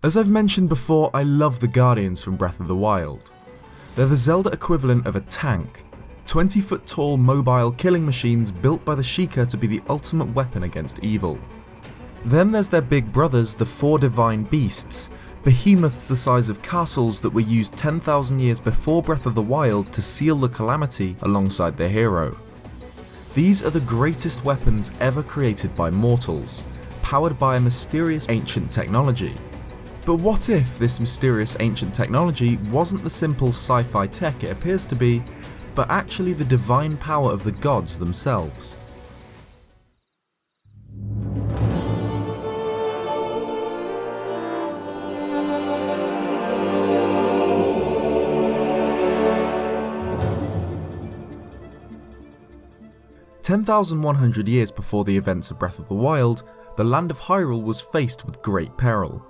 As I've mentioned before, I love the Guardians from Breath of the Wild. They're the Zelda equivalent of a tank, 20-foot tall mobile killing machines built by the Sheikah to be the ultimate weapon against evil. Then there's their big brothers, the 4 divine beasts, behemoths the size of castles that were used 10,000 years before Breath of the Wild to seal the Calamity alongside their hero. These are the greatest weapons ever created by mortals, powered by a mysterious ancient technology. But what if this mysterious ancient technology wasn't the simple sci-fi tech it appears to be, but actually the divine power of the gods themselves? "10,100 years before the events of Breath of the Wild, the land of Hyrule was faced with great peril.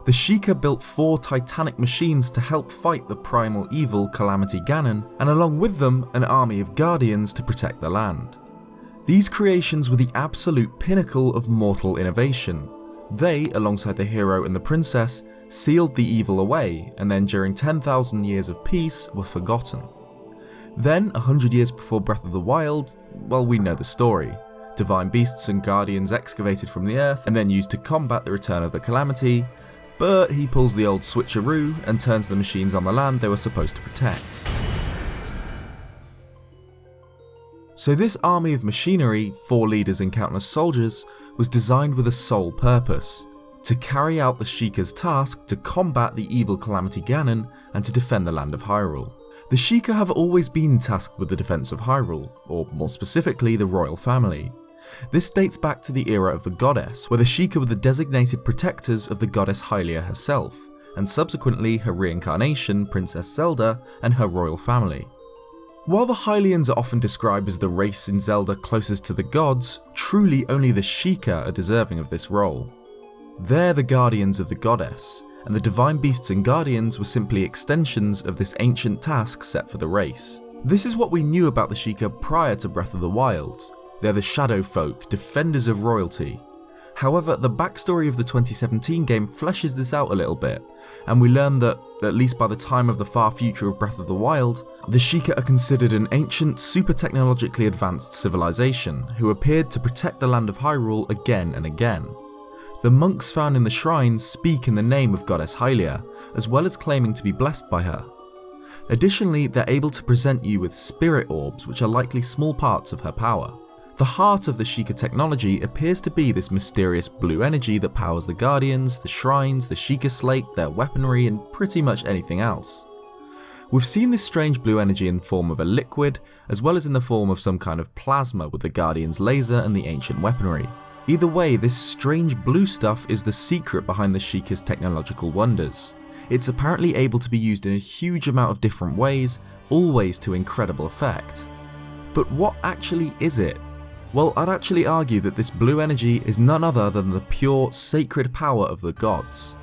The Sheikah built 4 titanic machines to help fight the primal evil Calamity Ganon, and along with them an army of guardians to protect the land. These creations were the absolute pinnacle of mortal innovation. They, alongside the hero and the princess, sealed the evil away, and then during 10,000 years of peace were forgotten. Then, 100 years before Breath of the Wild, well, we know the story. Divine beasts and guardians excavated from the earth and then used to combat the return of the Calamity, but he pulls the old switcheroo and turns the machines on the land they were supposed to protect. So this army of machinery, 4 leaders and countless soldiers, was designed with a sole purpose: to carry out the Sheikah's task to combat the evil Calamity Ganon and to defend the land of Hyrule. The Sheikah have always been tasked with the defense of Hyrule, or more specifically the royal family. This dates back to the era of the goddess, where the Sheikah were the designated protectors of the goddess Hylia herself, and subsequently her reincarnation, Princess Zelda, and her royal family. While the Hylians are often described as the race in Zelda closest to the gods, truly only the Sheikah are deserving of this role. They're the guardians of the goddess, and the divine beasts and guardians were simply extensions of this ancient task set for the race. This is what we knew about the Sheikah prior to Breath of the Wild. They're the shadow folk, defenders of royalty. However, the backstory of the 2017 game fleshes this out a little bit, and we learn that, at least by the time of the far future of Breath of the Wild, the Sheikah are considered an ancient, super technologically advanced civilization who appeared to protect the land of Hyrule again and again. The monks found in the shrines speak in the name of goddess Hylia, as well as claiming to be blessed by her. Additionally, they're able to present you with spirit orbs, which are likely small parts of her power. The heart of the Sheikah technology appears to be this mysterious blue energy that powers the guardians, the shrines, the Sheikah slate, their weaponry, and pretty much anything else. We've seen this strange blue energy in the form of a liquid, as well as in the form of some kind of plasma with the guardian's laser and the ancient weaponry. Either way, this strange blue stuff is the secret behind the Sheikah's technological wonders. It's apparently able to be used in a huge amount of different ways, always to incredible effect. But what actually is it? Well, I'd actually argue that this blue energy is none other than the pure, sacred power of the gods.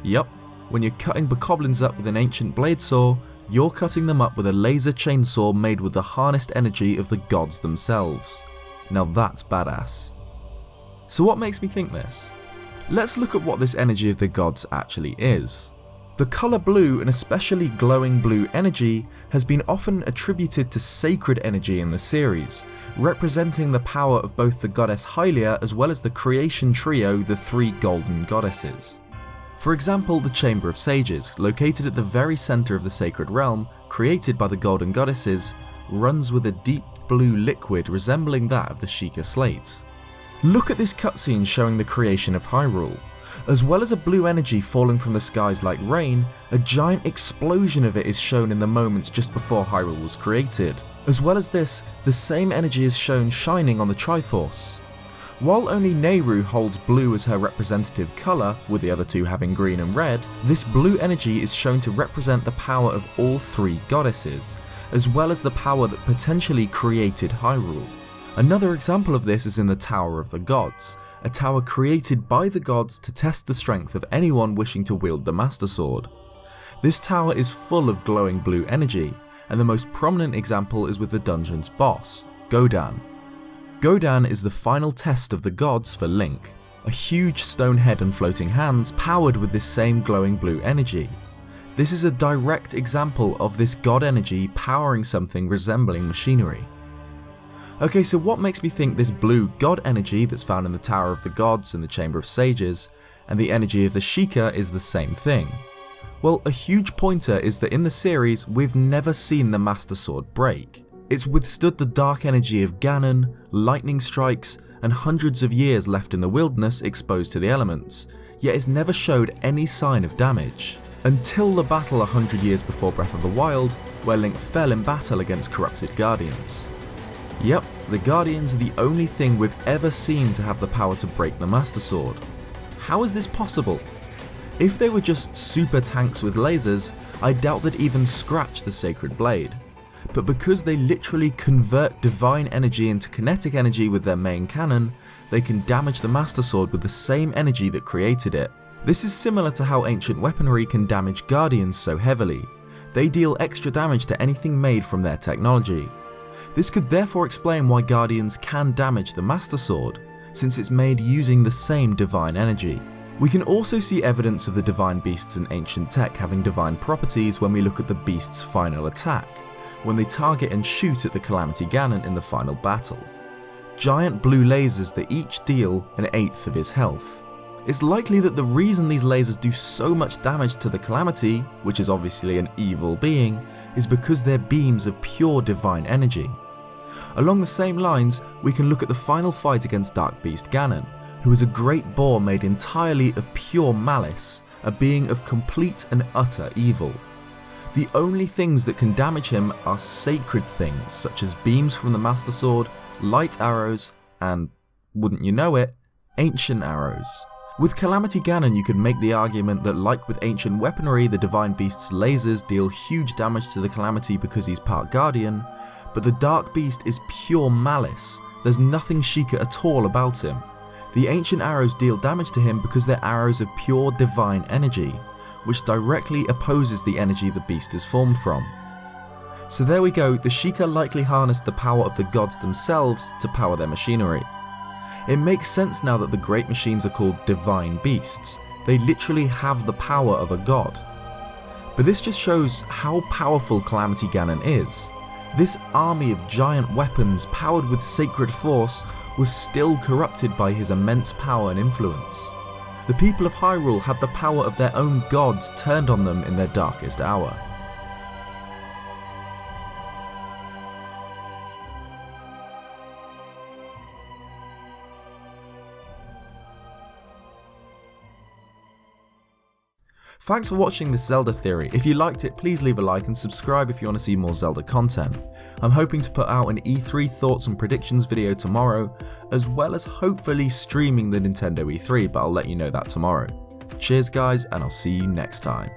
Yup, when you're cutting bokoblins up with an ancient blade saw, you're cutting them up with a laser chainsaw made with the harnessed energy of the gods themselves. Now that's badass. So what makes me think this? Let's look at what this energy of the gods actually is. The colour blue, and especially glowing blue energy, has been often attributed to sacred energy in the series, representing the power of both the goddess Hylia as well as the creation trio, the 3 golden goddesses. For example, the Chamber of Sages, located at the very centre of the sacred realm, created by the golden goddesses, runs with a deep blue liquid resembling that of the Sheikah slate. Look at this cutscene showing the creation of Hyrule. As well as a blue energy falling from the skies like rain, a giant explosion of it is shown in the moments just before Hyrule was created. As well as this, the same energy is shown shining on the Triforce. While only Nehru holds blue as her representative colour, with the other 2 having green and red, this blue energy is shown to represent the power of all 3 goddesses, as well as the power that potentially created Hyrule. Another example of this is in the Tower of the Gods, a tower created by the gods to test the strength of anyone wishing to wield the Master Sword. This tower is full of glowing blue energy, and the most prominent example is with the dungeon's boss, Godan. Godan is the final test of the gods for Link, a huge stone head and floating hands powered with this same glowing blue energy. This is a direct example of this god energy powering something resembling machinery. Okay, so what makes me think this blue god energy that's found in the Tower of the Gods and the Chamber of Sages, and the energy of the Sheikah is the same thing? Well, a huge pointer is that in the series we've never seen the Master Sword break. It's withstood the dark energy of Ganon, lightning strikes, and hundreds of years left in the wilderness exposed to the elements, yet it's never showed any sign of damage. Until the battle 100 years before Breath of the Wild, where Link fell in battle against corrupted Guardians. Yep, the Guardians are the only thing we've ever seen to have the power to break the Master Sword. How is this possible? If they were just super tanks with lasers, I doubt they'd even scratch the Sacred Blade. But because they literally convert divine energy into kinetic energy with their main cannon, they can damage the Master Sword with the same energy that created it. This is similar to how ancient weaponry can damage Guardians so heavily. They deal extra damage to anything made from their technology. This could therefore explain why Guardians can damage the Master Sword, since it's made using the same divine energy. We can also see evidence of the divine beasts and ancient tech having divine properties when we look at the beast's final attack, when they target and shoot at the Calamity Ganon in the final battle. Giant blue lasers that each deal an eighth of his health. It's likely that the reason these lasers do so much damage to the Calamity, which is obviously an evil being, is because they're beams of pure divine energy. Along the same lines, we can look at the final fight against Dark Beast Ganon, who is a great boar made entirely of pure malice, a being of complete and utter evil. The only things that can damage him are sacred things such as beams from the Master Sword, light arrows, and, wouldn't you know it, ancient arrows. With Calamity Ganon you could make the argument that like with ancient weaponry, the Divine Beast's lasers deal huge damage to the Calamity because he's part Guardian, but the Dark Beast is pure malice, there's nothing Sheikah at all about him. The ancient arrows deal damage to him because they're arrows of pure divine energy, which directly opposes the energy the beast is formed from. So there we go, the Sheikah likely harnessed the power of the gods themselves to power their machinery. It makes sense now that the great machines are called divine beasts. They literally have the power of a god. But this just shows how powerful Calamity Ganon is. This army of giant weapons powered with sacred force was still corrupted by his immense power and influence. The people of Hyrule had the power of their own gods turned on them in their darkest hour. Thanks for watching this Zelda theory. If you liked it, please leave a like and subscribe if you want to see more Zelda content. I'm hoping to put out an E3 thoughts and predictions video tomorrow, as well as hopefully streaming the Nintendo E3, but I'll let you know that tomorrow. Cheers guys, and I'll see you next time.